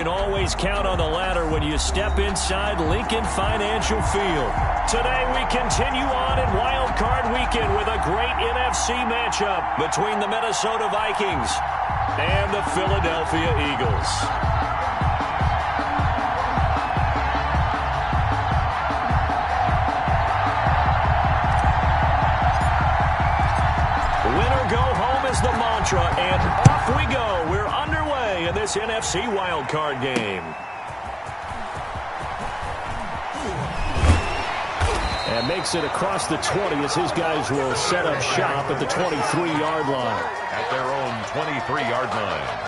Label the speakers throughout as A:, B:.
A: can always count on the ladder when you step inside Lincoln Financial Field. Today we continue on in Wild Card Weekend with a great NFC matchup between the Minnesota Vikings and the Philadelphia Eagles. The mantra, and off we go. We're underway in this NFC wildcard game. And makes it across the 20 as his guys will set up shop at the 23-yard line.
B: At their own 23-yard line.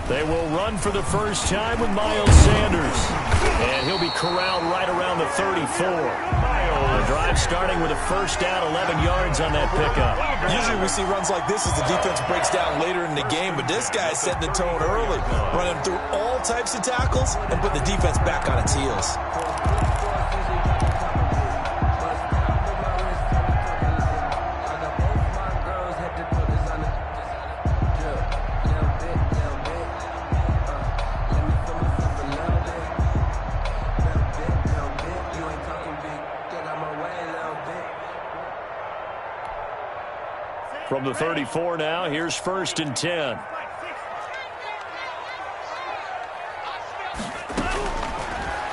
A: They will run for the first time with Miles Sanders. And he'll be corralled right around the 34. The drive starting with a first down, 11 yards on that pickup.
C: Usually we see runs like this as the defense breaks down later in the game, but this guy's setting the tone early, running through all types of tackles and put the defense back on its heels.
A: From the 34 now, here's 1st and 10.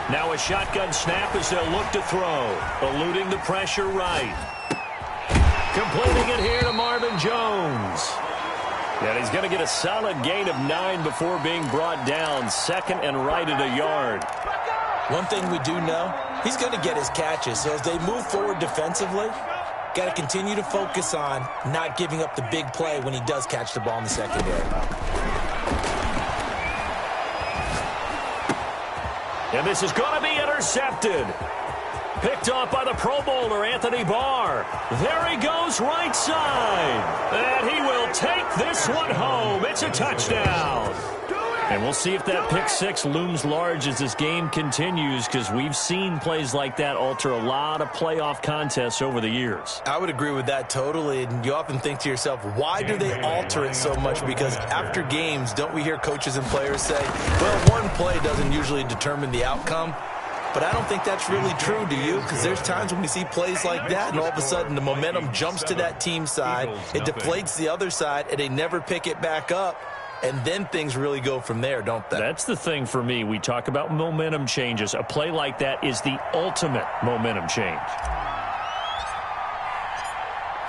A: Now a shotgun snap as they'll look to throw. Eluding the pressure right. Completing it here to Marvin Jones. And he's going to get a solid gain of 9 before being brought down. 2nd and right at a yard.
C: One thing we do know, he's going to get his catches. So as they move forward defensively, got to continue to focus on not giving up the big play when he does catch the ball in the secondary.
A: And this is going to be intercepted. Picked off by the Pro Bowler, Anthony Barr. There he goes, right side. And he will take this one home. It's a touchdown. And we'll see if that pick six looms large as this game continues, because we've seen plays like that alter a lot of playoff contests over the years.
C: I would agree with that totally. And you often think to yourself, why do they alter it so much? Because after games, don't we hear coaches and players say, well, one play doesn't usually determine the outcome. But I don't think that's really true, do you? Because there's times when we see plays like that, and all of a sudden the momentum jumps to that team side. It deflates the other side, and they never pick it back up. And then things really go from there, don't they?
A: That's the thing for me. We talk about momentum changes. A play like that is the ultimate momentum change.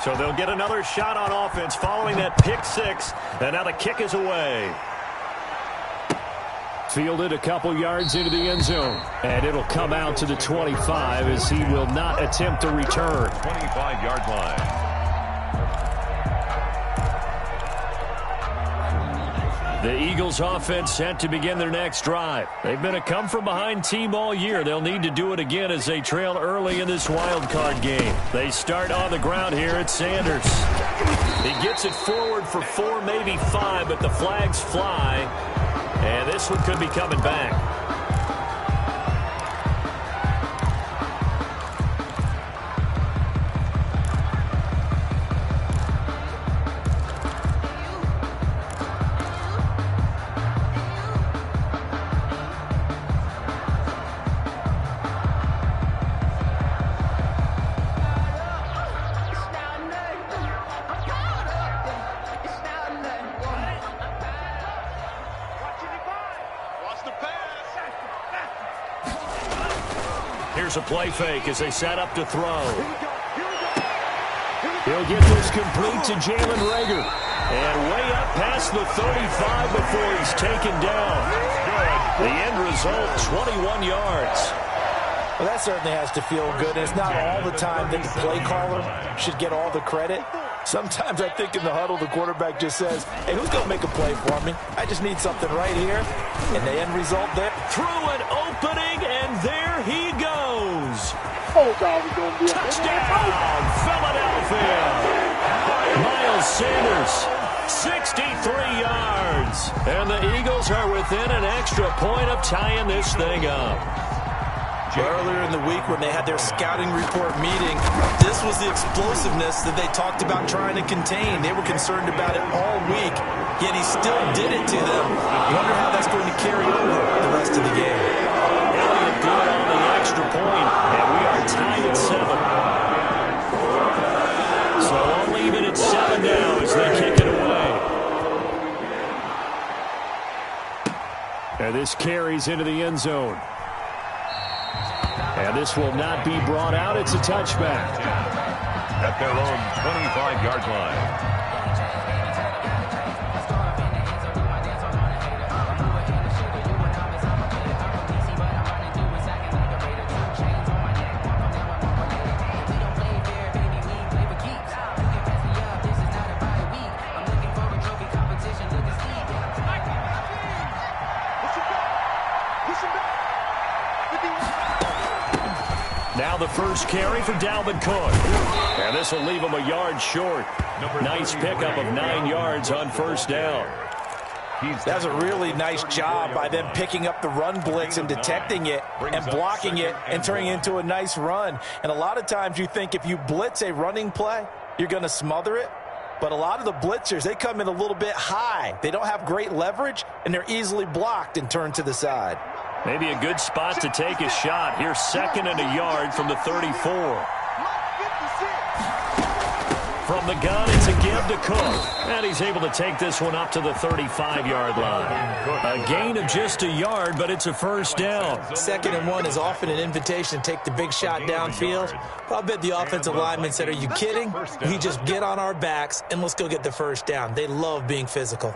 A: So they'll get another shot on offense following that pick six. And now the kick is away. Fielded a couple yards into the end zone. And it'll come out to the 25 as he will not attempt to return.
B: 25-yard line.
A: The Eagles offense set to begin their next drive. They've been a come-from-behind team all year. They'll need to do it again as they trail early in this wild card game. They start on the ground here at Sanders. He gets it forward for 4, maybe 5, but the flags fly. And this one could be coming back. Here's a play fake as they set up to throw. He'll get this complete to Jalen Reagor. And way up past the 35 before he's taken down. The end result, 21 yards.
C: Well, that certainly has to feel good. And it's not all the time that the play caller should get all the credit. Sometimes I think in the huddle, the quarterback just says, hey, who's going to make a play for me? I just need something right here. And the end result there.
A: Through an opening, and there he goes.
D: Oh, God, we're going to be
A: touchdown, Philadelphia. Miles Sanders, 63 yards. And the Eagles are within an extra point of tying this thing up.
C: Earlier in the week when they had their scouting report meeting, this was the explosiveness that they talked about trying to contain. They were concerned about it all week, yet he still did it to them. Wonder how that's going to carry over the rest of the game.
A: Elliott good on the extra point, and we are tied at 7. So all even at 7 now as they kick it away. And this carries into the end zone. And this will not be brought out. It's a touchback.
B: At their own 25-yard line.
A: Now the first carry for Dalvin Cook. And this will leave him a yard short. Nice pickup of 9 yards on first down.
C: That's a really nice job by them picking up the run blitz and detecting it and blocking it and turning it into a nice run. And a lot of times you think if you blitz a running play, you're going to smother it. But a lot of the blitzers, they come in a little bit high. They don't have great leverage, and they're easily blocked and turned to the side.
A: Maybe a good spot to take a shot. Here's 2nd and a yard from the 34. From the gun, it's a give to Cook. And he's able to take this one up to the 35-yard line. A gain of just a yard, but it's a first down.
C: 2nd and 1 is often an invitation to take the big shot downfield. But I bet the offensive lineman said, are you kidding? We just get on our backs and let's go get the first down. They love being physical.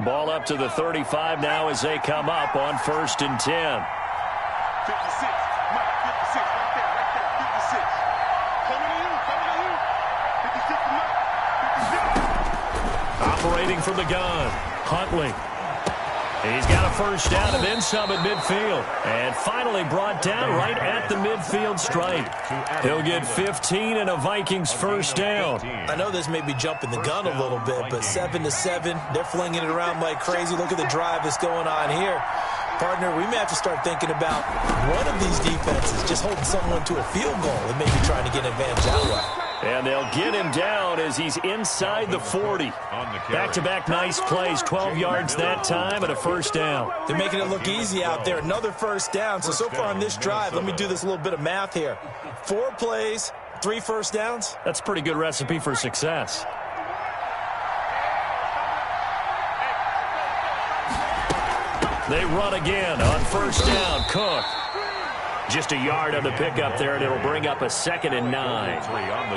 A: Ball up to the 35 now as they come up on 1st and 10.
D: 56. Mike, 56. Right there. 56. Coming to you. 56 to Mike. 56.
A: Operating from the gun, Huntley. He's got a first down and then some at midfield. And finally brought down right at the midfield stripe. He'll get 15 and a Vikings first down.
C: I know this may be jumping the gun a little bit, but 7-7, they're flinging it around like crazy. Look at the drive that's going on here. Partner, we may have to start thinking about one of these defenses just holding someone to a field goal and maybe trying to get an advantage that way.
A: And they'll get him down as he's inside the 40. Back-to-back nice plays, 12 yards that time and a first down.
C: They're making it look easy out there. Another first down. So far on this drive, let me do this little bit of math here. 4 plays, 3 first downs.
A: That's a pretty good recipe for success. They run again on first down. Cook. Just a yard on the pickup there, and it'll bring up a 2nd and 9.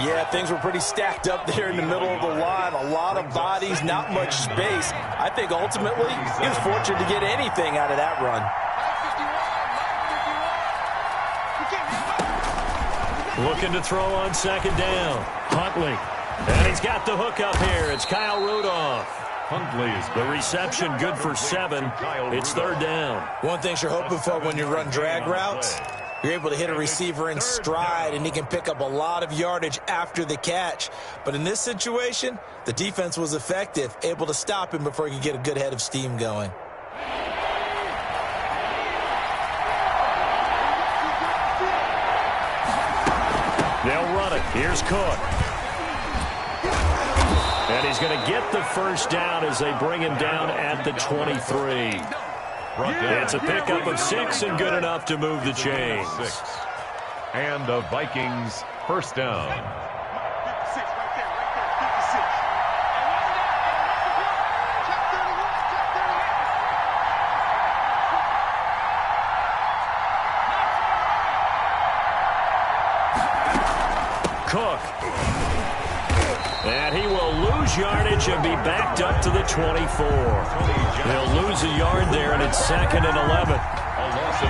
C: Yeah, things were pretty stacked up there in the middle of the line. A lot of bodies, not much space. I think ultimately he was fortunate to get anything out of that run.
A: Looking to throw on 2nd down. Huntley. And he's got the hook up here. It's Kyle Rudolph. The reception good for 7. It's 3rd down.
C: One thing you're hoping for when you run drag routes, you're able to hit a receiver in stride, and he can pick up a lot of yardage after the catch. But in this situation, the defense was effective, able to stop him before he could get a good head of steam going.
A: They'll run it. Here's Cook. And he's going to get the first down as they bring him down at the 23. It's a pickup of 6 and good enough to move the chains.
B: And the Vikings first down.
D: 56. Right there.
A: 56. Cook. And he will lose yardage and be backed up to the 24. They'll lose a yard there, and it's 2nd and 11.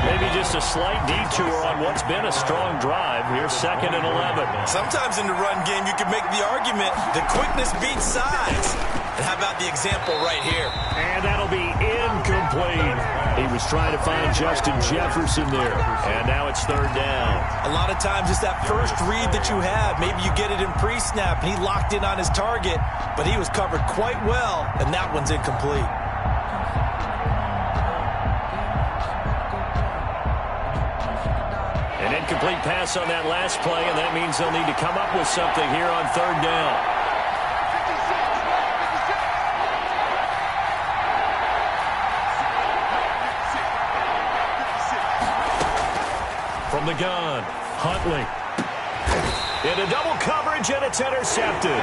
A: Maybe just a slight detour on what's been a strong drive. Here's 2nd and 11.
C: Sometimes in the run game, you can make the argument that quickness beats size. And how about the example right here?
A: And that'll be incomplete. He was trying to find Justin Jefferson there. And now it's third down.
C: A lot of times it's that first read that you have. Maybe you get it in pre-snap, and he locked in on his target, but he was covered quite well, and that one's incomplete.
A: An incomplete pass on that last play, and that means they'll need to come up with something here on third down. From the gun, Huntley. Into double coverage, and it's intercepted.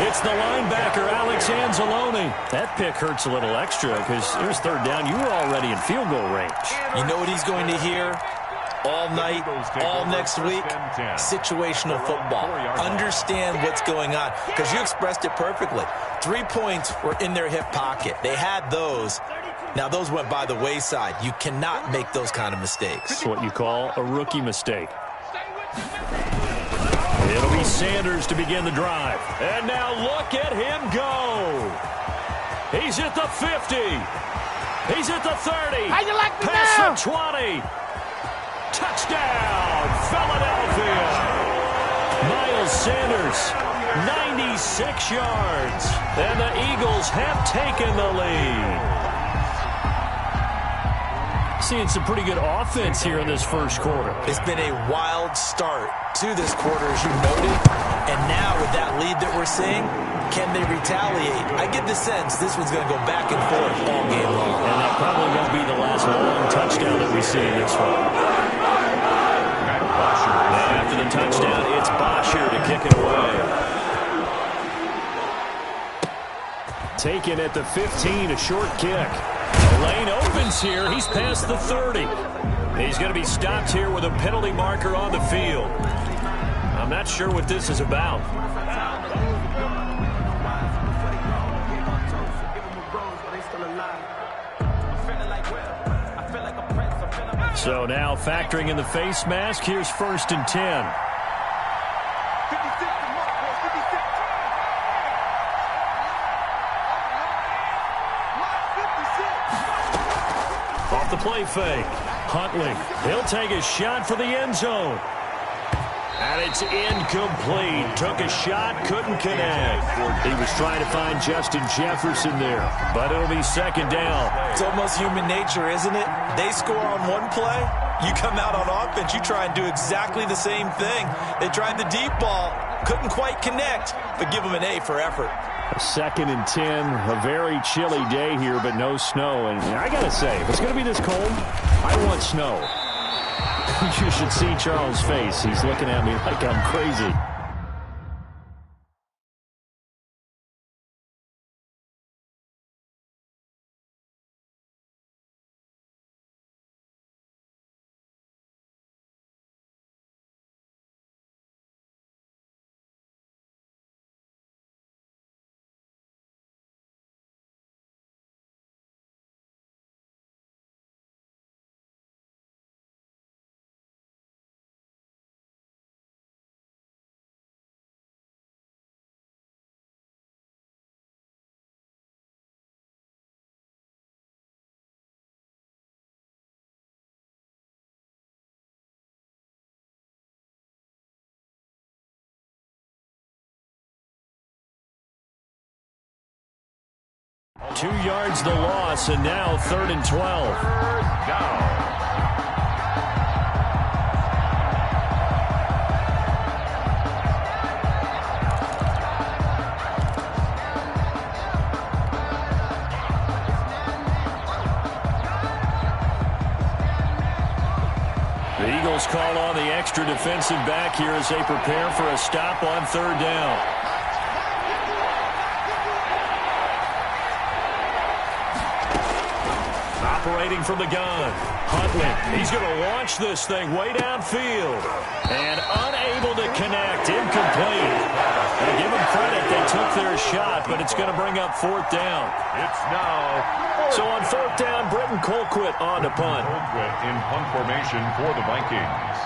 A: It's the linebacker, Alex Anzalone. That pick hurts a little extra because here's third down. You were already in field goal range.
C: You know what he's going to hear all night, all next week? Situational football. Understand what's going on, because you expressed it perfectly. 3 points were in their hip pocket. They had those. Now, those went by the wayside. You cannot make those kind of mistakes.
A: That's what you call a rookie mistake. It'll be Sanders to begin the drive. And now look at him go. He's at the 50. He's at the 30.
E: How you like me
A: Past
E: now?
A: the 20. Touchdown, Philadelphia. Miles Sanders, 96 yards. And the Eagles have taken the lead. Seeing some pretty good offense here in this first quarter.
C: It's been a wild start to this quarter, as you noted. And now with that lead that we're seeing, can they retaliate? I get the sense this one's going to go back and forth all game long.
A: And that probably won't be the last long touchdown that we see in this one. And after the touchdown, it's Bosher to kick it away. Taken at the 15, a short kick. The lane opens here. He's past the 30. He's going to be stopped here with a penalty marker on the field. I'm not sure what this is about. So now factoring in the face mask, here's 1st and 10. Off the play fake. Huntley. He'll take a shot for the end zone. And it's incomplete. Took a shot, couldn't connect. He was trying to find Justin Jefferson there, but it'll be second down.
C: It's almost human nature, isn't it? They score on one play. You come out on offense, you try and do exactly the same thing. They tried the deep ball, couldn't quite connect, but give them an A for effort.
A: 2nd and 10, a very chilly day here, but no snow. And I got to say, if it's going to be this cold, I want snow. You should see Charles' face. He's looking at me like I'm crazy. Two yards the loss, and now 3rd and 12. The Eagles call on the extra defensive back here as they prepare for a stop on 3rd down. Operating from the gun. Huntley. He's going to launch this thing way downfield. And unable to connect. Incomplete. Now give them credit. They took their shot, but it's going to bring up 4th down.
B: It's now.
A: So on 4th down, Britton Colquitt on to punt.
B: Colquitt in punt formation for the Vikings.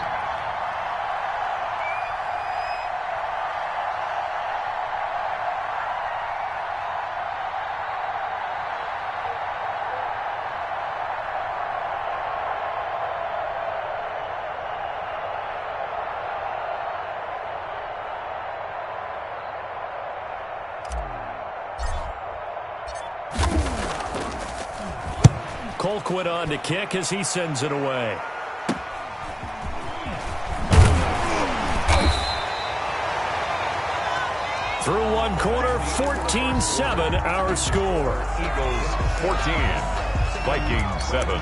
A: Colquitt on to kick as he sends it away. Through one quarter, 14-7 our score.
B: Eagles 14, Vikings 7.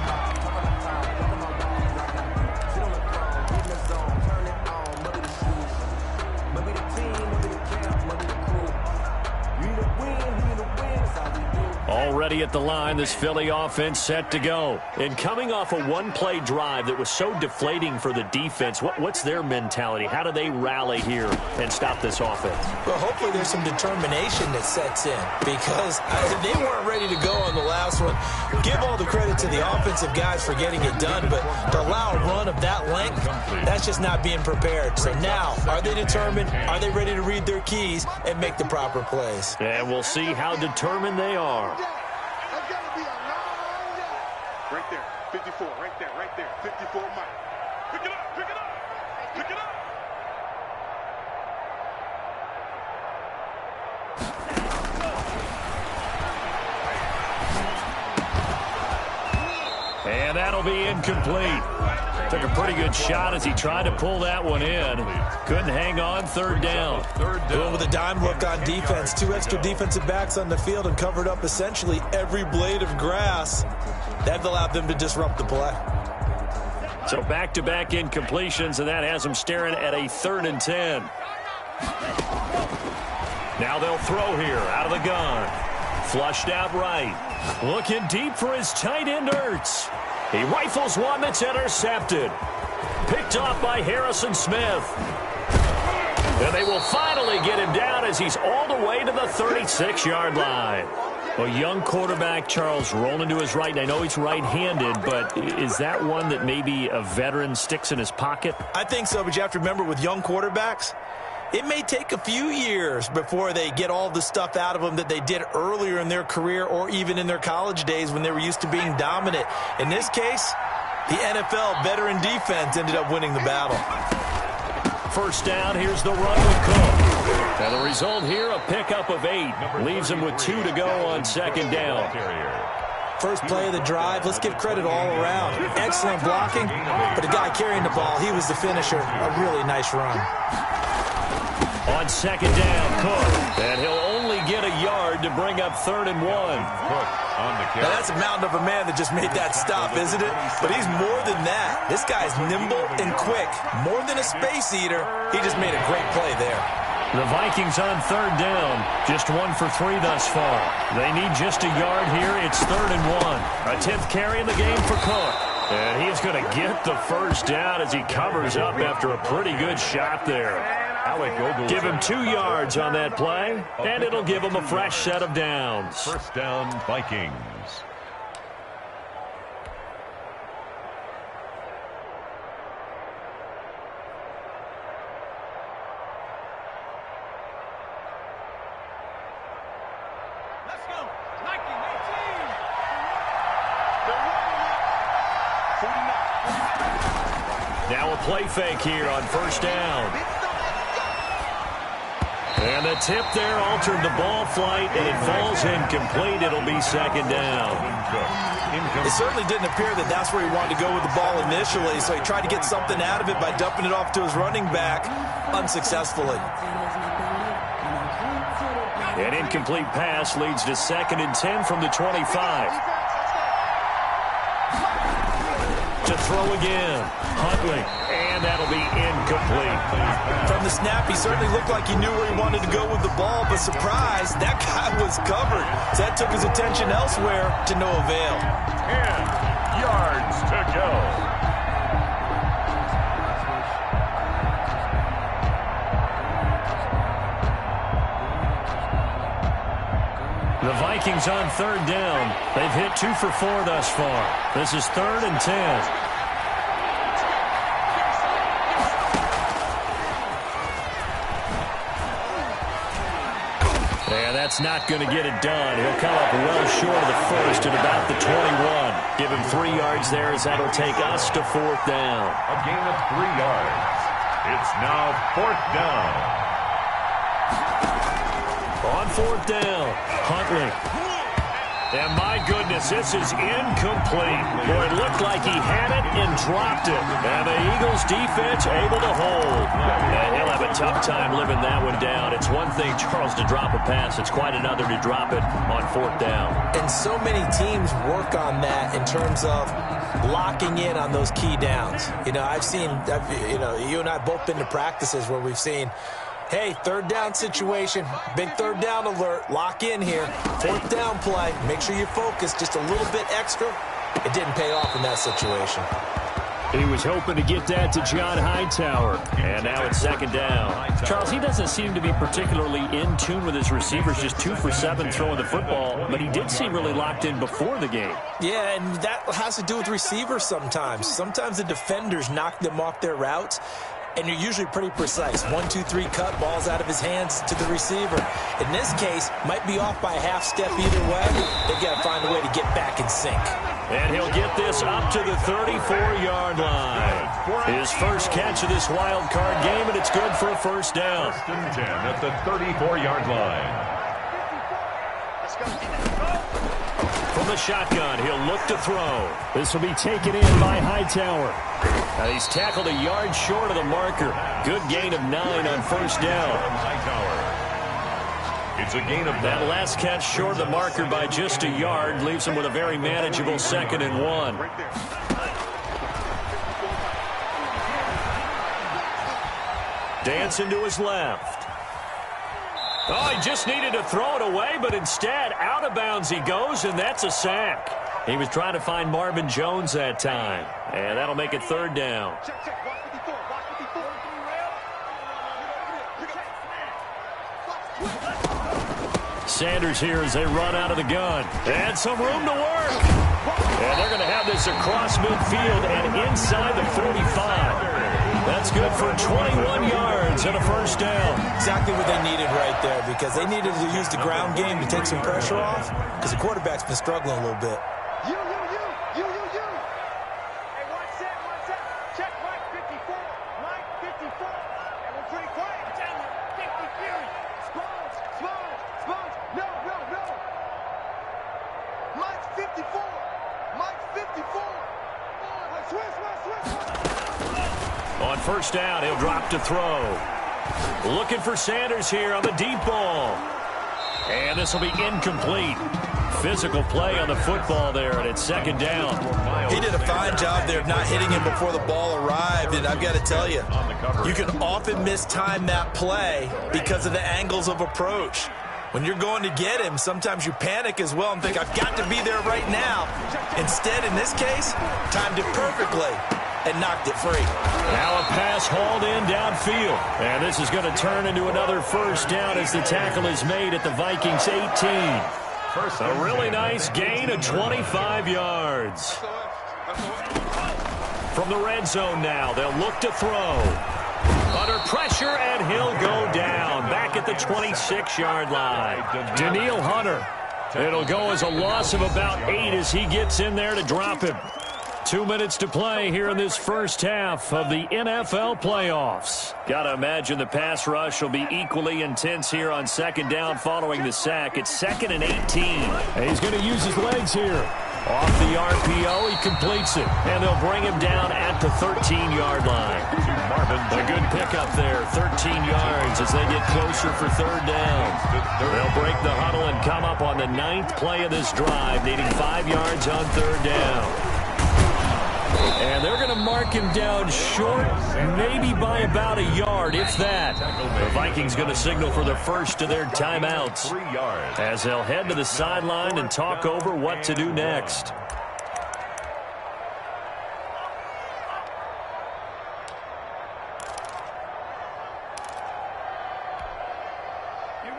A: Already at the line, this Philly offense set to go. And coming off a one-play drive that was so deflating for the defense, what's their mentality? How do they rally here and stop this offense?
C: Well, hopefully there's some determination that sets in because they weren't ready to go on the last one. Give all the credit to the offensive guys for getting it done, but to allow a run of that length, that's just not being prepared. So now, are they determined? Are they ready to read their keys and make the proper plays?
A: And we'll see how determined they are.
D: Right there, 54, right there, 54, Mike. Pick it up, pick it up, pick it up.
A: And that'll be incomplete. Took a pretty good shot as he tried to pull that one in. Couldn't hang on, third down.
C: Doing with a dime look on defense. 2 extra defensive backs on the field and covered up essentially every blade of grass. That allowed them to disrupt the play.
A: So back-to-back incompletions, and that has them staring at a 3rd and 10. Now they'll throw here out of the gun. Flushed out right. Looking deep for his tight end, Ertz. He rifles one that's intercepted. Picked off by Harrison Smith. And they will finally get him down as he's all the way to the 36-yard line. A young quarterback, Charles, rolling to his right. And I know he's right-handed, but is that one that maybe a veteran sticks in his pocket?
C: I think so, but you have to remember with young quarterbacks, it may take a few years before they get all the stuff out of them that they did earlier in their career or even in their college days when they were used to being dominant. In this case, the NFL veteran defense ended up winning the battle.
A: First down, here's the run with Cook. And the result here, a pickup of 8. Leaves him with 2 to go on second down.
C: First play of the drive, let's give credit all around. Excellent blocking, but the guy carrying the ball, he was the finisher. A really nice run.
A: On second down, Cook. And he'll only get a yard to bring up 3rd and 1.
B: Cook on the carry.
C: Now that's a mountain of a man that just made that stop, isn't it? But he's more than that. This guy's nimble and quick. More than a space eater, he just made a great play there.
A: The Vikings on 3rd down. Just 1 for 3 thus far. They need just a yard here. It's 3rd and 1. A 10th carry in the game for Cook. And he's going to get the first down as he covers up after a pretty good shot there. Give him 2 yards on that play, and it'll give him a fresh set of downs.
B: First down, Vikings.
D: Let's go. 19, 49.
A: Now a play fake here on first down. And the tip there altered the ball flight, and it falls incomplete. It'll be second down.
C: It certainly didn't appear that that's where he wanted to go with the ball initially, so he tried to get something out of it by dumping it off to his running back unsuccessfully.
A: An incomplete pass leads to 2nd and 10 from the 25. To throw again. Huntley. And that'll be incomplete.
C: From the snap, he certainly looked like he knew where he wanted to go with the ball, but surprise, that guy was covered. So that took his attention elsewhere to no avail.
B: 10 yards to go.
A: The Vikings on 3rd down. They've hit 2 for 4 thus far. This is 3rd and 10. And that's not going to get it done. He'll come up well short of the first at about the 21. Give him 3 yards there as that'll take us to 4th down.
B: A gain of 3 yards. It's now 4th down.
A: On 4th down, Huntley. And my goodness, this is incomplete. Boy, it looked like he had it and dropped it. And the Eagles defense able to hold. And he'll have a tough time living that one down. It's one thing, Charles, to drop a pass. It's quite another to drop it on 4th down.
C: And so many teams work on that in terms of locking in on those key downs. You know, you and I both been to practices where we've seen, hey, 3rd down situation, big 3rd down alert, lock in here, 4th down play, make sure you focus just a little bit extra. It didn't pay off in that situation.
A: He was hoping to get that to John Hightower, and now it's 2nd down. Charles, he doesn't seem to be particularly in tune with his receivers, just 2 for 7 throwing the football, but he did seem really locked in before the game.
C: Yeah, and that has to do with receivers sometimes. Sometimes the defenders knock them off their routes, and you're usually pretty precise. 1, 2, 3 cut, balls out of his hands to the receiver. In this case, might be off by a half step either way. They got to find a way to get back in sync.
A: And he'll get this up to the 34-yard line. His first catch of this wild card game, and it's good for a 1st down.
B: 1st and 10 at the 34-yard line.
A: From the shotgun, he'll look to throw. This will be taken in by Hightower. And he's tackled a yard short of the marker. Good gain of 9 on 1st down.
B: Hightower. It's a gain of 9.
A: That last catch short of the marker by just a yard leaves him with a very manageable 2nd and 1. Dancing to his left. Oh, he just needed to throw it away, but instead, out of bounds he goes, and that's a sack. He was trying to find Marvin Jones that time, and that'll make it 3rd down. Sanders here as they run out of the gun. And some room to work. And they're going to have this across midfield and inside the 45. That's good for 21 yards and a 1st down.
C: Exactly what they needed right there, because they needed to use the ground game to take some pressure off, because the quarterback's been struggling a little bit.
D: You. Hey, one set. Check Mike 54. Mike 54. And we're pretty quiet. I'm telling you, 50 Fury. Sponge. No. Mike 54. Mike 54. Swiss.
A: On 1st down, he'll drop to throw. Looking for Sanders here on the deep ball. And this will be incomplete. Physical play on the football there, and it's 2nd down.
C: He did a fine job there of not hitting him before the ball arrived, and I've got to tell you, you can often mistime that play because of the angles of approach. When you're going to get him, sometimes you panic as well and think, I've got to be there right now. Instead, in this case, timed it perfectly and knocked it free.
A: Now a pass hauled in downfield. And this is going to turn into another 1st down as the tackle is made at the Vikings 18. A really nice gain of 25 yards. From the red zone now, they'll look to throw. Under pressure, and he'll go down. Back at the 26-yard line. Daniil Hunter. It'll go as a loss of about 8 as he gets in there to drop him. 2 minutes to play here in this first half of the NFL playoffs. Got to imagine the pass rush will be equally intense here on 2nd down following the sack. It's 2nd and 18. And he's going to use his legs here. Off the RPO, he completes it. And they'll bring him down at the 13-yard line. A good pickup there, 13 yards as they get closer for 3rd down. They'll break the huddle and come up on the 9th play of this drive, needing 5 yards on 3rd down. And they're going to mark him down short, maybe by about a yard, if that. The Vikings going to signal for the first of their timeouts as they'll head to the sideline and talk over what to do next.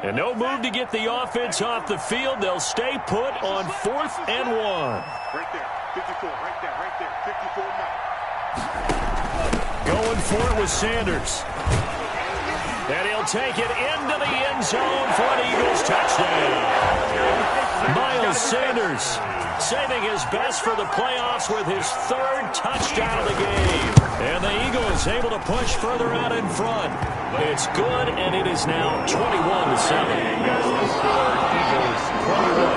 A: And no move to get the offense off the field. They'll stay put on 4th and 1.
D: Right there. 54, right there, 54 Mike.
A: Going for it with Sanders. And he'll take it into the end zone for an Eagles touchdown. Miles Sanders saving his best for the playoffs with his 3rd touchdown of the game. And the Eagles able to push further out in front. It's good, and it is now 21-7.
B: Eagles 21.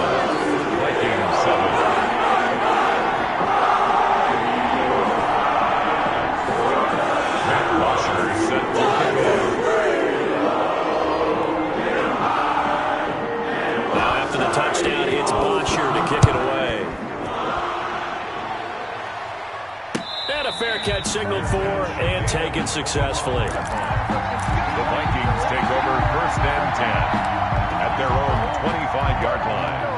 A: fair catch signaled for and taken successfully.
B: The Vikings take over 1st and 10 at their own 25-yard line.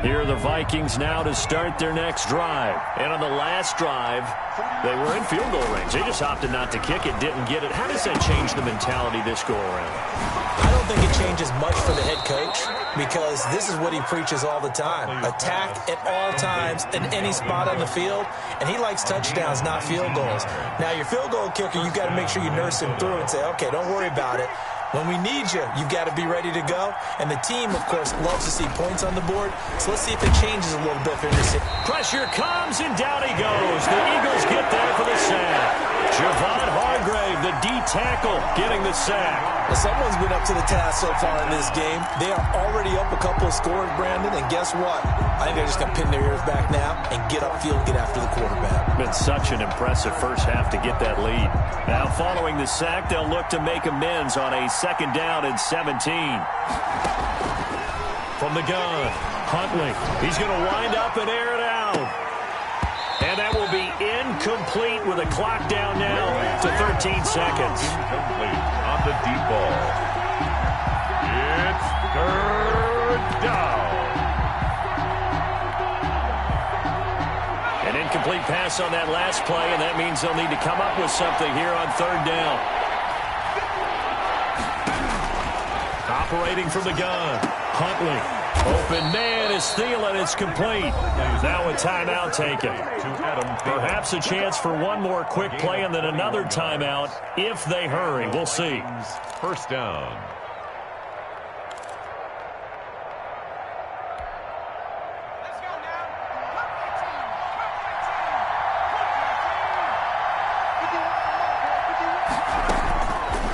A: Here are the Vikings now to start their next drive. And on the last drive, they were in field goal range. They just opted not to kick it, didn't get it. How does that change the mentality this go around?
C: I don't think it changes much for the head coach because this is what he preaches all the time. Attack at all times in any spot on the field, and he likes touchdowns, not field goals. Now, your field goal kicker, you've got to make sure you nurse him through and say, okay, don't worry about it. When we need you, you've got to be ready to go. And the team, of course, loves to see points on the board. So let's see if it changes a little bit for this.
A: Pressure comes, and down he goes. The Eagles get there for the sack. Javon Hargrave, the D tackle, getting the sack.
C: Well, someone's been up to the task so far in this game. They are already up a couple of scores, Brandon, and guess what? I think they're just going to pin their ears back now and get upfield, get after the quarterback.
A: Been such an impressive first half to get that lead. Now, following the sack, they'll look to make amends on a 2nd down and 17. From the gun, Huntley. He's going to wind up and air it out. And that will be incomplete with a clock down now to 13 seconds.
B: Incomplete on the deep ball. It's 3rd down.
A: An incomplete pass on that last play, and that means they'll need to come up with something here on 3rd down. Operating from the gun, Huntley. Open man is Thielen. It's complete. Now a timeout taken. Perhaps a chance for one more quick play and then another timeout if they hurry. We'll see.
B: 1st down.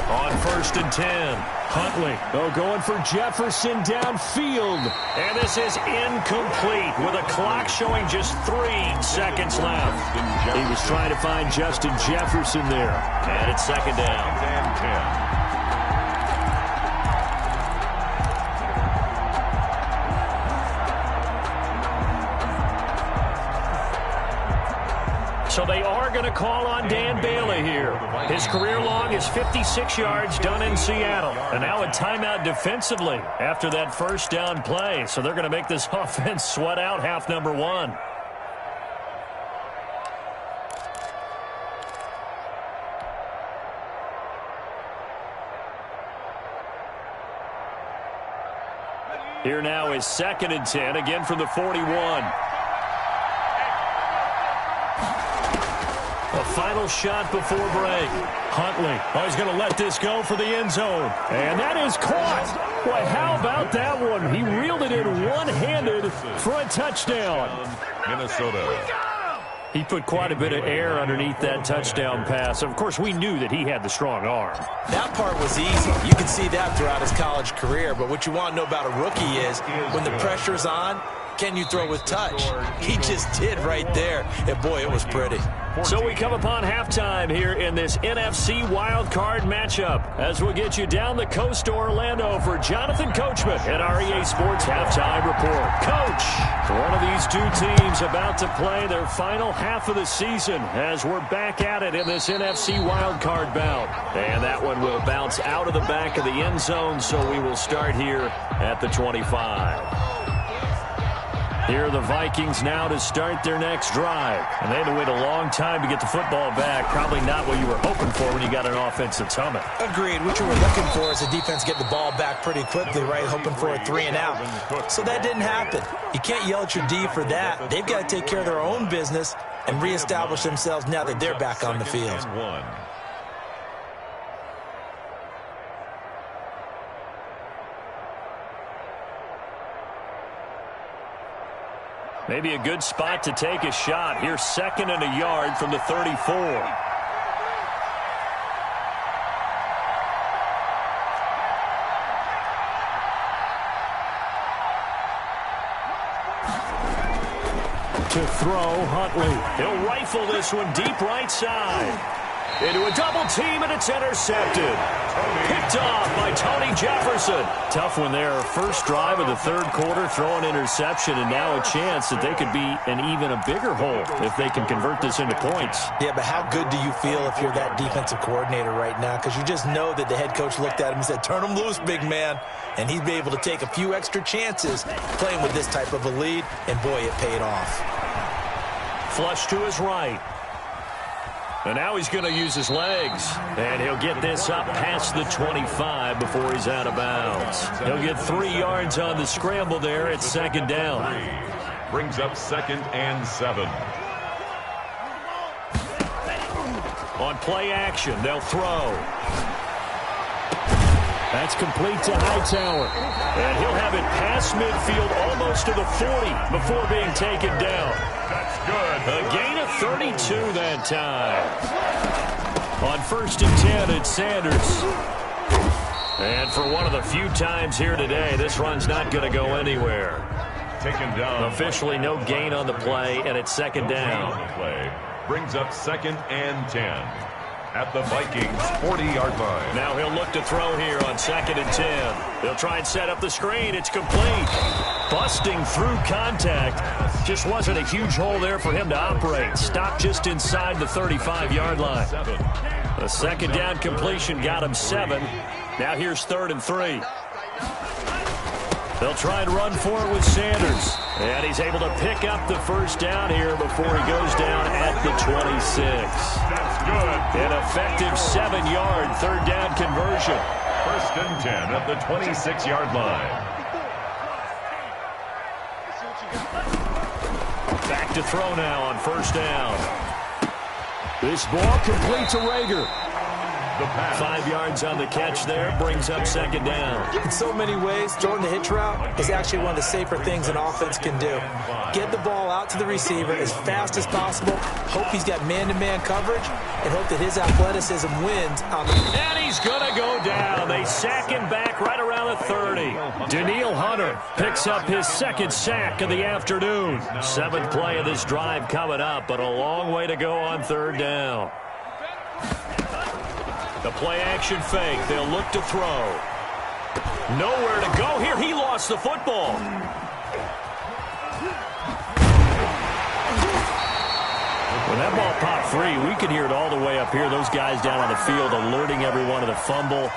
A: On 1st and 10, Huntley, going for Jefferson downfield. And this is incomplete with a clock showing just 3 seconds left. He was trying to find Justin Jefferson there. And it's 2nd down.
B: And 10.
A: So they are going to call on Dan Bailey here. His career long is 56 yards done in Seattle. And now a timeout defensively after that 1st down play. So they're going to make this offense sweat out half number 1. Here now is 2nd and 10, again from the 41. A final shot before break. Huntley, he's going to let this go for the end zone. And that is caught. Boy, how about that one? He reeled it in one-handed for a touchdown.
B: Minnesota.
A: He put quite a bit of air underneath that touchdown pass. Of course, we knew that he had the strong arm.
C: That part was easy. You can see that throughout his college career. But what you want to know about a rookie is when the pressure's on, can you throw with touch? He just did right there. And, boy, it was pretty.
A: So we come upon halftime here in this NFC wildcard matchup as we'll get you down the coast to Orlando for Jonathan Coachman at our EA Sports Halftime Report. Coach, one of these two teams about to play their final half of the season as we're back at it in this NFC wildcard bout. And that one will bounce out of the back of the end zone, so we will start here at the 25. Here are the Vikings now to start their next drive. And they had to wait a long time to get the football back. Probably not what you were hoping for when you got an offense that's humming.
C: Agreed. What you were looking for is the defense get the ball back pretty quickly, right? Hoping for a 3 and out. So that didn't happen. You can't yell at your D for that. They've got to take care of their own business and reestablish themselves now that they're back on the field.
A: Maybe a good spot to take a shot. Here's 2nd and a yard from the 34. To throw, Huntley. He'll rifle this one deep right side. Into a double team, and it's intercepted. Picked off by Tony Jefferson. Tough one there. First drive of the third quarter, throw an interception, and now a chance that they could be in even a bigger hole if they can convert this into points.
C: Yeah, but how good do you feel if you're that defensive coordinator right now? Because you just know that the head coach looked at him and said, turn him loose, big man. And he'd be able to take a few extra chances playing with this type of a lead, and boy, it paid off. Flush to his right.
A: And now he's going to use his legs. And he'll get this up past the 25 before he's out of bounds. He'll get 3 yards on the scramble there at second down.
B: Brings up 2nd and 7.
A: On play action, they'll throw. That's complete to Hightower. And he'll have it past midfield almost to the 40 before being taken down.
B: That's good.
A: A gain of 32 that time. On 1st and 10, it's Sanders. And for one of the few times here today, this run's not going to go anywhere.
B: Taken down.
A: Officially no gain on the play, and it's second down.
B: Play brings up 2nd and 10 at the Vikings 40-yard line.
A: Now he'll look to throw here on 2nd and 10. He'll try and set up the screen. It's complete. Busting through contact. Just wasn't a huge hole there for him to operate. Stopped just inside the 35-yard line. The second down completion got him 7. Now here's 3rd and 3. They'll try and run for it with Sanders. And he's able to pick up the first down here before he goes down at the 26.
B: That's good.
A: An effective 7-yard third down conversion.
B: 1st and 10 at the 26-yard line.
A: Back to throw now on 1st down. This ball complete to Rager. 5 yards on the catch there, brings up 2nd down.
C: In so many ways, throwing the hitch route is actually one of the safer things an offense can do. Get the ball out to the receiver as fast as possible, hope he's got man-to-man coverage, and hope that his athleticism wins on the...
A: And he's going to go down. They sack him back right around the 30. Danielle Hunter picks up his 2nd sack of the afternoon. 7th play of this drive coming up, but a long way to go on 3rd down. The play-action fake. They'll look to throw. Nowhere to go here. He lost the football. When that ball popped free, we could hear it all the way up here. Those guys down on the field alerting everyone of the fumble.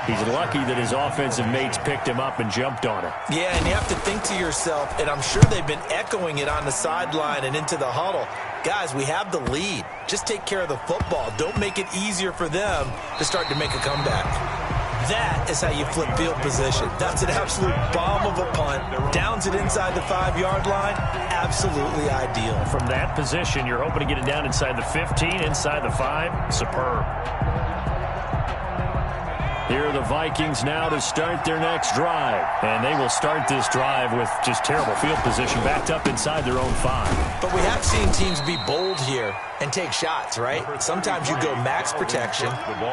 A: He's lucky that his offensive mates picked him up and jumped on it.
C: Yeah, and you have to think to yourself, and I'm sure they've been echoing it on the sideline and into the huddle. Guys, we have the lead. Just take care of the football. Don't make it easier for them to start to make a comeback. That is how you flip field position. That's an absolute bomb of a punt. Downs it inside the 5-yard line. Absolutely ideal.
A: From that position, you're hoping to get it down inside the 15, inside the 5. Superb. Here are the Vikings now to start their next drive. And they will start this drive with just terrible field position, backed up inside their own 5.
C: But we have seen teams be bold here and take shots, right? Sometimes you go max protection,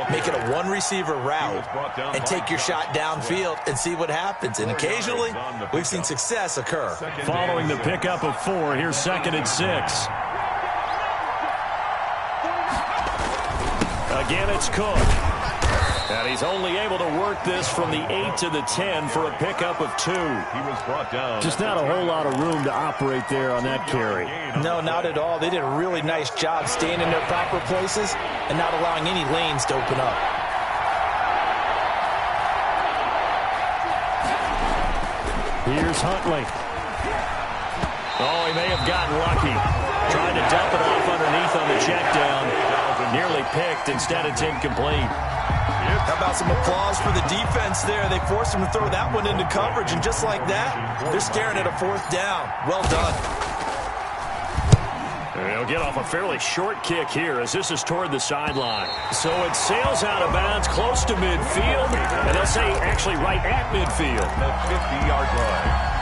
C: make it a one-receiver route, and take your shot downfield and see what happens. And occasionally, we've seen success occur.
A: Following the pickup of 4, here's 2nd and 6. Again, it's Cook. And he's only able to work this from the 8 to the 10 for a pickup of 2.
B: He was brought down.
A: Just not a whole lot of room to operate there on that carry.
C: No, not at all. They did a really nice job staying in their proper places and not allowing any lanes to open up.
A: Here's Huntley. Oh, he may have gotten lucky. Trying to dump it off underneath on the check down. Nearly picked. Instead, it's incomplete.
C: How about some applause for the defense there? They forced him to throw that one into coverage, and just like that, they're staring at a 4th down. Well done.
A: He'll get off a fairly short kick here as this is toward the sideline. So it sails out of bounds close to midfield, and they'll say actually right at midfield.
B: The 50-yard line.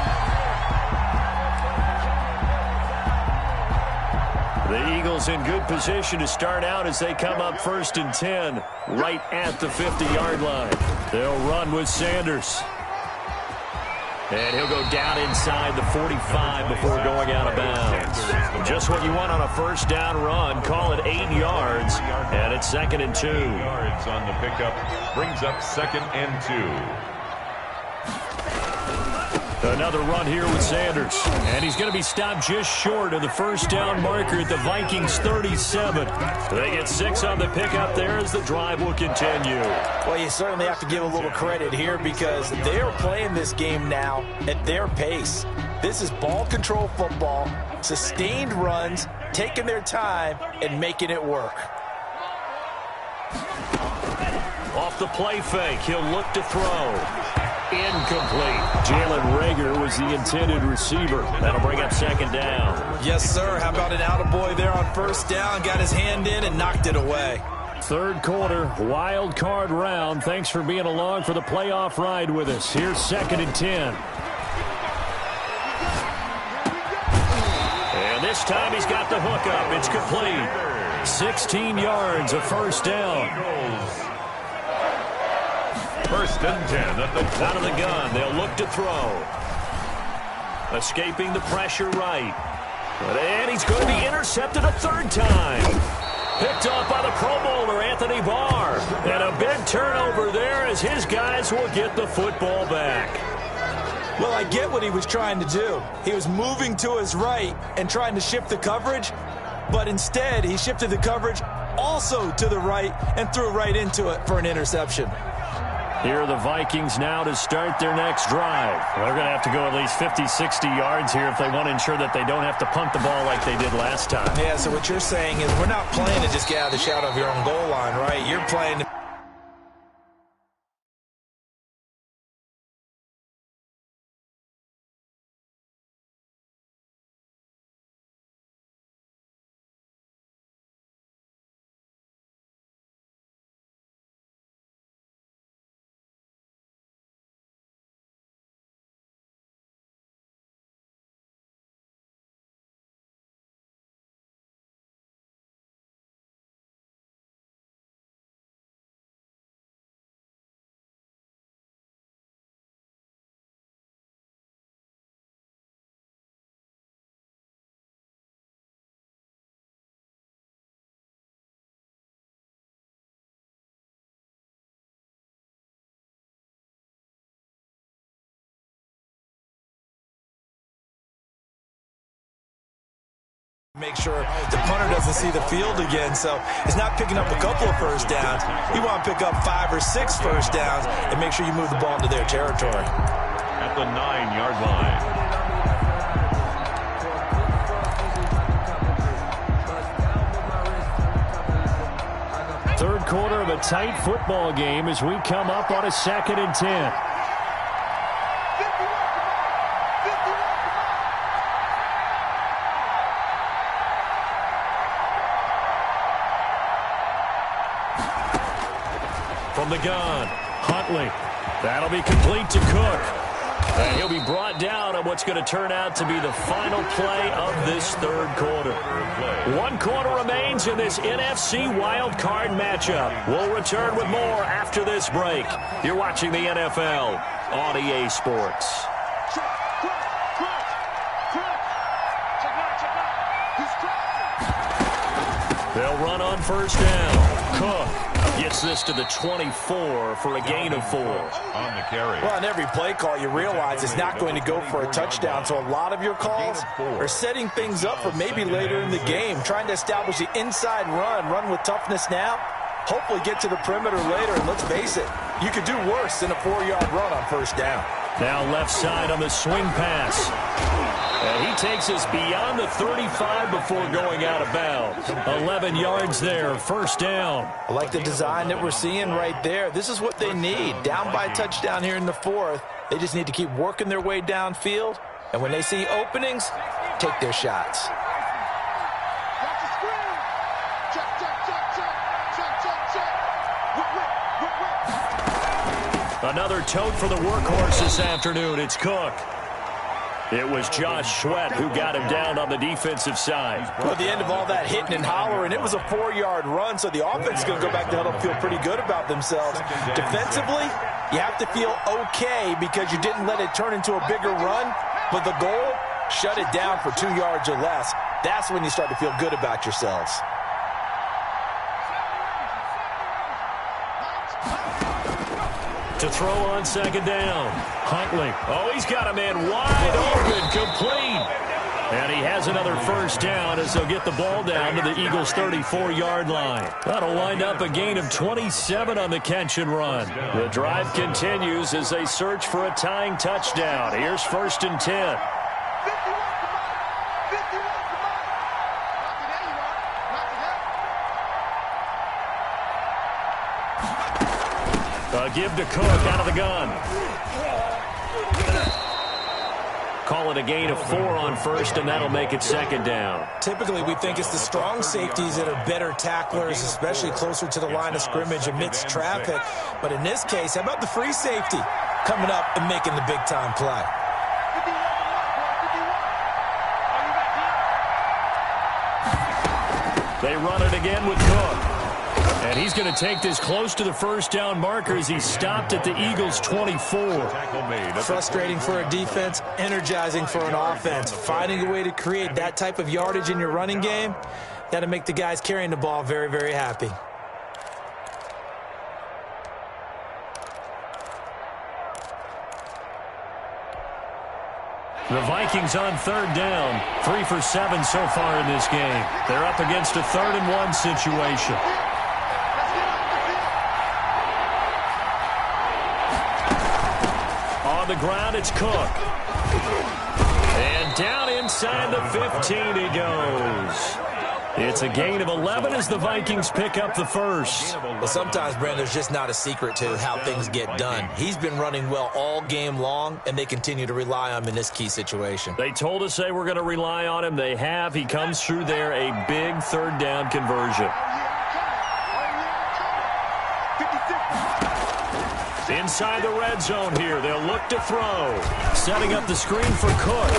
A: The Eagles in good position to start out as they come up 1st and 10, right at the 50-yard line. They'll run with Sanders. And he'll go down inside the 45 before going out of bounds. Just what you want on a first down run. Call it 8 yards, and it's 2nd and 2.
B: Yards on the pickup brings up 2nd and 2.
A: Another run here with Sanders. And he's going to be stopped just short of the first down marker at the Vikings 37. They get 6 on the pickup there as the drive will continue.
C: Well, you certainly have to give a little credit here because they are playing this game now at their pace. This is ball control football, sustained runs, taking their time, and making it work.
A: Off the play fake, he'll look to throw. Incomplete. Jalen Reagor was the intended receiver. That'll bring up 2nd down.
C: Yes, sir. How about an attaboy there on first down? Got his hand in and knocked it away.
A: 3rd quarter, wild card round. Thanks for being along for the playoff ride with us. Here's 2nd and 10. And this time he's got the hook up. It's complete. 16 yards, a first down.
B: 1st and 10 at the
A: out of the gun. They'll look to throw. Escaping the pressure right. And he's going to be intercepted a 3rd time. Picked off by the Pro Bowler, Anthony Barr. And a big turnover there as his guys will get the football back.
C: Well, I get what he was trying to do. He was moving to his right and trying to shift the coverage, but instead he shifted the coverage also to the right and threw right into it for an interception.
A: Here are the Vikings now to start their next drive. They're going to have to go at least 50, 60 yards here if they want to ensure that they don't have to punt the ball like they did last time.
C: Yeah, so what you're saying is we're not playing to just get out of the shadow of your own goal line, right? You're playing to make sure the punter doesn't see the field again. So he's not picking up a couple of first downs. You want to pick up 5 or 6 first downs and make sure you move the ball into their territory.
B: At the 9-yard line.
A: Third quarter of a tight football game as we come up on a 2nd and 10. From the gun, Huntley. That'll be complete to Cook. And he'll be brought down on what's going to turn out to be the final play of this 3rd quarter. 1 quarter remains in this NFC wild card matchup. We'll return with more after this break. You're watching the NFL on EA Sports. They'll run on first down. Cook gets this to the 24 for a gain of 4.
B: On the carry.
C: Well, on every play call, you realize it's not going to go for a touchdown. So a lot of your calls are setting things up for maybe later in the game, trying to establish the inside run with toughness now, hopefully get to the perimeter later. And let's face it, you could do worse than a 4-yard run on first down.
A: Now left side on the swing pass. And he takes us beyond the 35 before going out of bounds. 11 yards there, first down.
C: I like the design that we're seeing right there. This is what they need. Down by a touchdown here in the 4th. They just need to keep working their way downfield. And when they see openings, take their shots.
A: Another tote for the workhorse this afternoon. It's Cook. It was Josh Sweat who got him down on the defensive side.
C: Well, at the end of all that hitting and hollering, it was a 4-yard run, so the offense is going to go back to huddle and feel pretty good about themselves. Defensively, you have to feel okay because you didn't let it turn into a bigger run, but the goal, shut it down for 2 yards or less. That's when you start to feel good about yourselves.
A: To throw on second down. Huntley. Oh, he's got a man wide open, complete. And he has another first down as they'll get the ball down to the Eagles' 34-yard line. That'll wind up a gain of 27 on the catch and run. The drive continues as they search for a tying touchdown. Here's 1st and 10. Give to Cook out of the gun. Call it a gain of 4 on first, and that'll make it second down.
C: Typically, we think it's the strong safeties that are better tacklers, especially closer to the line of scrimmage amidst traffic. But in this case, how about the free safety coming up and making the big-time play?
A: They run it again with Cook. And he's going to take this close to the first down marker as he stopped at the Eagles' 24.
C: Frustrating for a defense, energizing for an offense. Finding a way to create that type of yardage in your running game, that'll make the guys carrying the ball very, very happy.
A: The Vikings on 3rd down. 3 for 7 so far in this game. They're up against a 3rd and 1 situation. On the ground, it's Cook. And down inside the 15 he goes. It's a gain of 11 as the Vikings pick up the first.
C: Well, sometimes, Brandon, there's just not a secret to how things get done. He's been running well all game long, and they continue to rely on him in this key situation.
A: They told us they were going to rely on him. They have. He comes through there, a big 3rd down conversion. Inside the red zone here. They'll look to throw. Setting up the screen for Cook.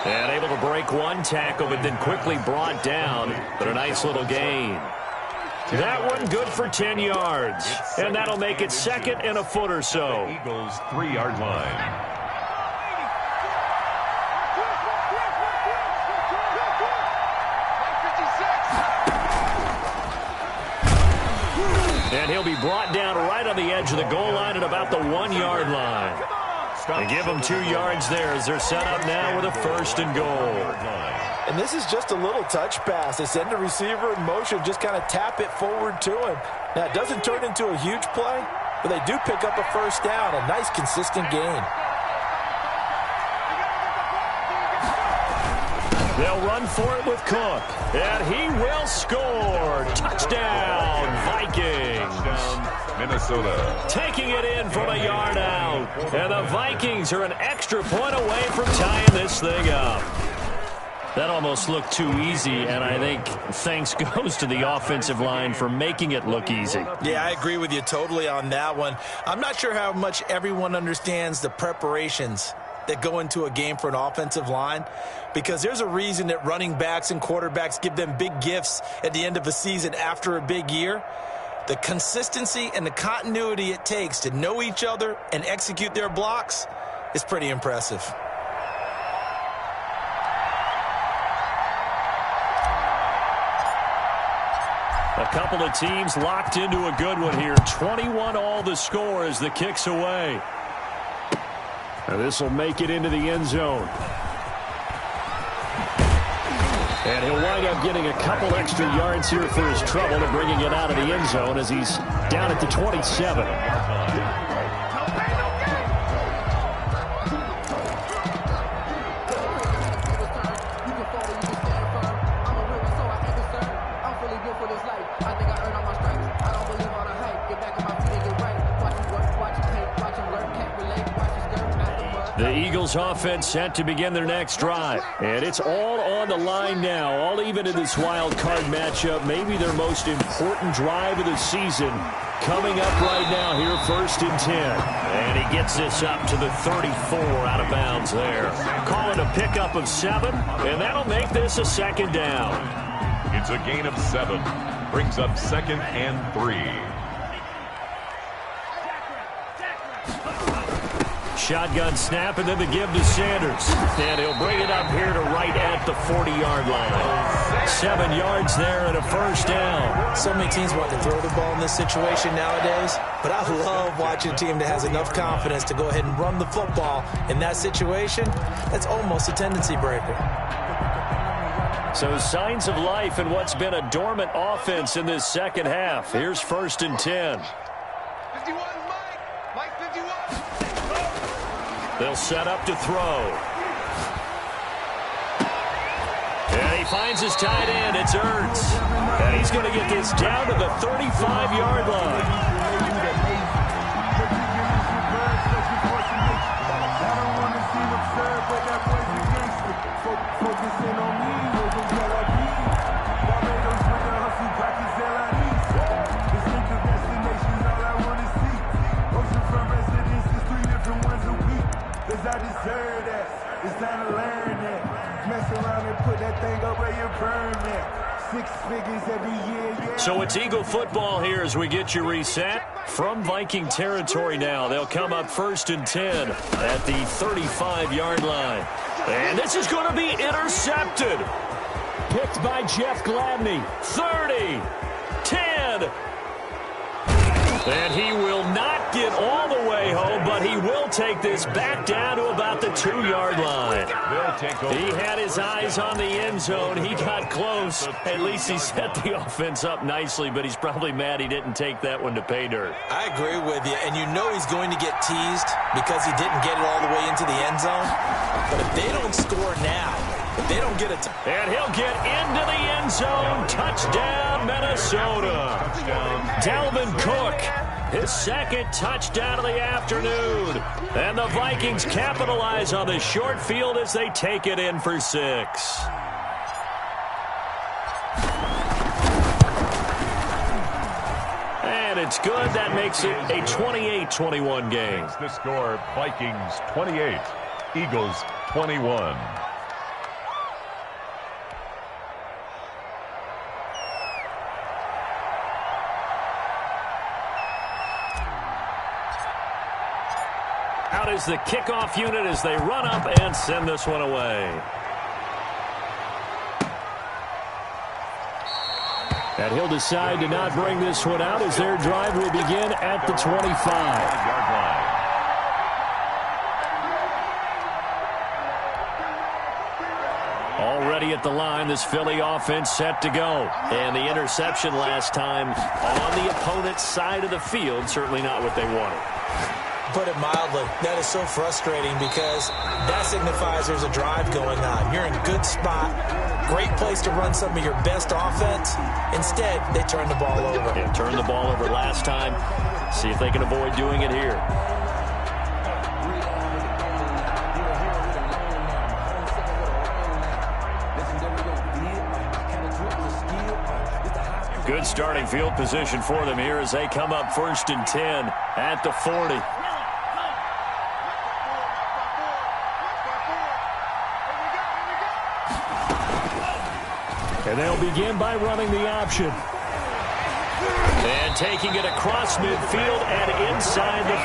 A: And able to break one tackle, but then quickly brought down. But a nice little gain. That one good for 10 yards. And that'll make it 2nd and a foot or so.
B: Eagles 3-yard line.
A: And he'll be brought down right on the edge of the goal line at about the 1-yard line. And give them 2 yards there as they're set up now with a 1st and goal.
C: And this is just a little touch pass. They send the receiver in motion, just kind of tap it forward to him. Now, it doesn't turn into a huge play, but they do pick up a first down, a nice, consistent gain.
A: They'll run for it with Cook. And he will score. Touchdown, Vikings.
B: Touchdown, Minnesota.
A: Taking it in from a yard out. And the Vikings are an extra point away from tying this thing up. That almost looked too easy, and I think thanks goes to the offensive line for making it look easy.
C: Yeah, I agree with you totally on that one. I'm not sure how much everyone understands the preparations that go into a game for an offensive line, because there's a reason that running backs and quarterbacks give them big gifts at the end of a season after a big year. The consistency and the continuity it takes to know each other and execute their blocks is pretty impressive.
A: A couple of teams locked into a good one here. 21 all the score as the kick's away. And this will make it into the end zone. And he'll wind up getting a couple extra yards here for his trouble and bringing it out of the end zone as he's down at the 27. The Eagles offense set to begin their next drive. And it's all on the line now, all even in this wild card matchup. Maybe their most important drive of the season coming up right now here, 1st and 10. And he gets this up to the 34 out of bounds there. Call it a pickup of 7, and that'll make this a 2nd down.
B: It's a gain of 7. Brings up 2nd and 3.
A: Shotgun snap, and then the give to Sanders. And he'll bring it up here to right at the 40-yard line. 7 yards there and a 1st down.
C: So many teams want to throw the ball in this situation nowadays, but I love watching a team that has enough confidence to go ahead and run the football in that situation. That's almost a tendency breaker.
A: So signs of life in what's been a dormant offense in this second half. Here's 1st and 10.
D: 51, Mike 51.
A: They'll set up to throw. And he finds his tight end. It's Ertz. And he's going to get this down to the 35-yard line.
E: I deserve that. It's time to learn that. Mess around and put that thing up where you burn that. 6 figures every year, yeah.
A: So it's Eagle football here as we get you reset. From Viking territory now, they'll come up 1st and 10 at the 35-yard line. And this is going to be intercepted. Picked by Jeff Gladney. 30, 10. And he will not get all the way home, but he will take this back down to about the 2-yard line. He had his eyes on the end zone. He got close. At least he set the offense up nicely, but he's probably mad he didn't take that one to pay dirt.
C: I agree with you, and you know he's going to get teased because he didn't get it all the way into the end zone. But if they don't score now, if they don't get it,
A: and he'll get into the end zone. Touchdown, Minnesota. Dalvin Cook, his 2nd touchdown of the afternoon. And the Vikings capitalize on the short field as they take it in for 6. And it's good. That makes it a 28-21 game.
B: The score, Vikings 28, Eagles 21.
A: Out is the kickoff unit as they run up and send this one away. And he'll decide to not bring this one out as their drive will begin at the 25-yard line. Already at the line, this Philly offense set to go. And the interception last time on the opponent's side of the field, certainly not what they wanted.
C: Put it mildly, that is so frustrating because that signifies there's a drive going on. You're in a good spot, great place to run some of your best offense. Instead, they turn the ball over.
A: Yeah, turned the ball over last time. See if they can avoid doing it here. Good starting field position for them here as they come up 1st and 10 at the 40. And they'll begin by running the option. And taking it across midfield and inside the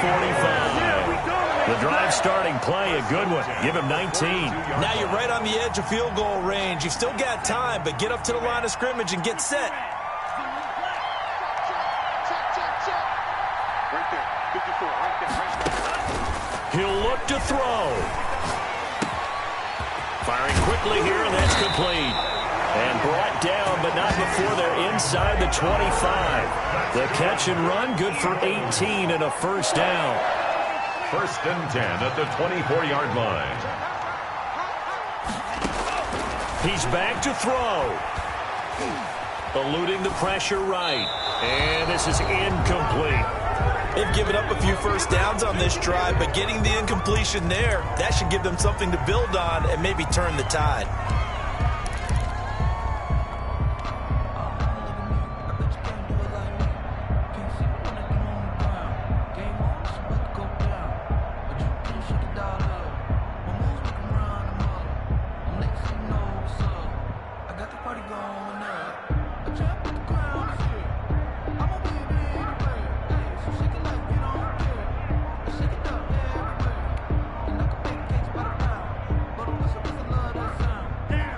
A: 45. The drive starting play, a good one. Give him 19.
C: Now you're right on the edge of field goal range. You've still got time, but get up to the line of scrimmage and get set.
A: He'll look to throw. Firing quickly here, and that's complete. And brought down, but not before they're inside the 25. The catch and run, good for 18 and a 1st down.
B: 1st and 10 at the 24-yard line.
A: He's back to throw. Eluding the pressure right. And this is incomplete.
C: They've given up a few first downs on this drive, but getting the incompletion there, that should give them something to build on and maybe turn the tide.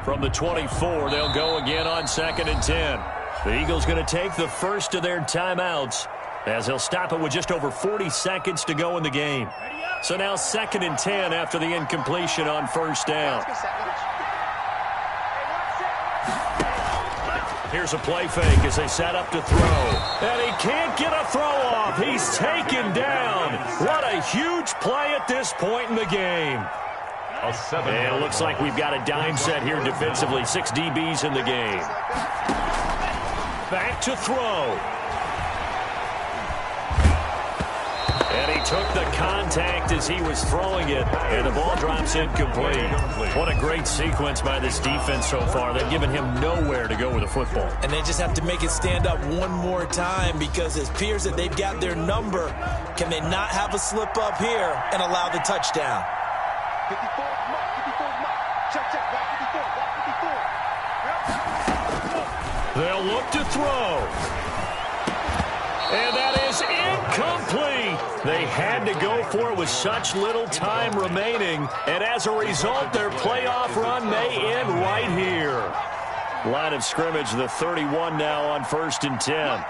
A: From the 24, they'll go again on 2nd and 10. The Eagles going to take the first of their timeouts as they'll stop it with just over 40 seconds to go in the game. So now 2nd and 10 after the incompletion on first down. Here's a play fake as they set up to throw. And he can't get a throw off. He's taken down. What a huge play at this point in the game. And it looks like we've got a dime set here defensively. 6 DBs in the game. Back to throw. And he took the contact as he was throwing it, and the ball drops incomplete. What a great sequence by this defense so far. They've given him nowhere to go with the football.
C: And they just have to make it stand up one more time because it appears that they've got their number. Can they not have a slip up here and allow the touchdown?
D: 54, mark. Check, back 54, back 54.
A: They'll look to throw. And that is incomplete. They had to go for it with such little time remaining. And as a result, their playoff run may end right here. Line of scrimmage, the 31 now on 1st and 10.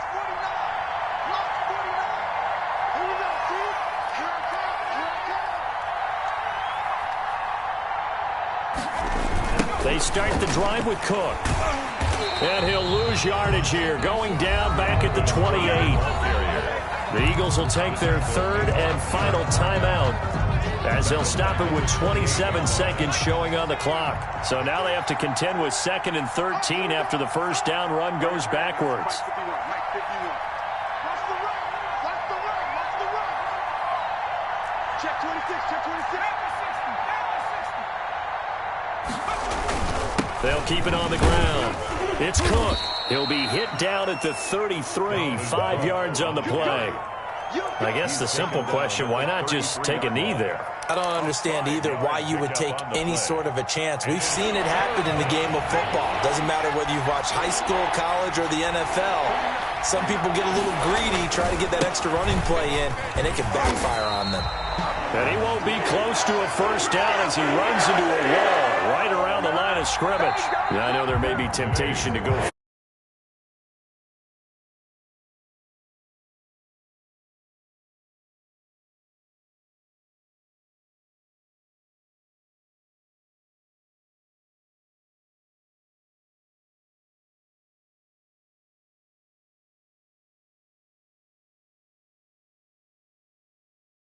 A: They start the drive with Cook. And he'll lose yardage here, going down back at the 28. The Eagles will take their 3rd and final timeout as they'll stop it with 27 seconds showing on the clock. So now they have to contend with 2nd and 13 after the first down run goes backwards.
D: Check 26, check 26.
A: They'll keep it on the ground. It's Cook. He'll be hit down at the 33, 5 yards on the play. I guess the simple question, why not just take a knee there?
C: I don't understand either why you would take any sort of a chance. We've seen it happen in the game of football. Doesn't matter whether you've watched high school, college, or the NFL. Some people get a little greedy, try to get that extra running play in, and it can backfire on them.
A: And he won't be close to a first down as he runs into a wall right around the line of scrimmage. Now, I know there may be temptation to go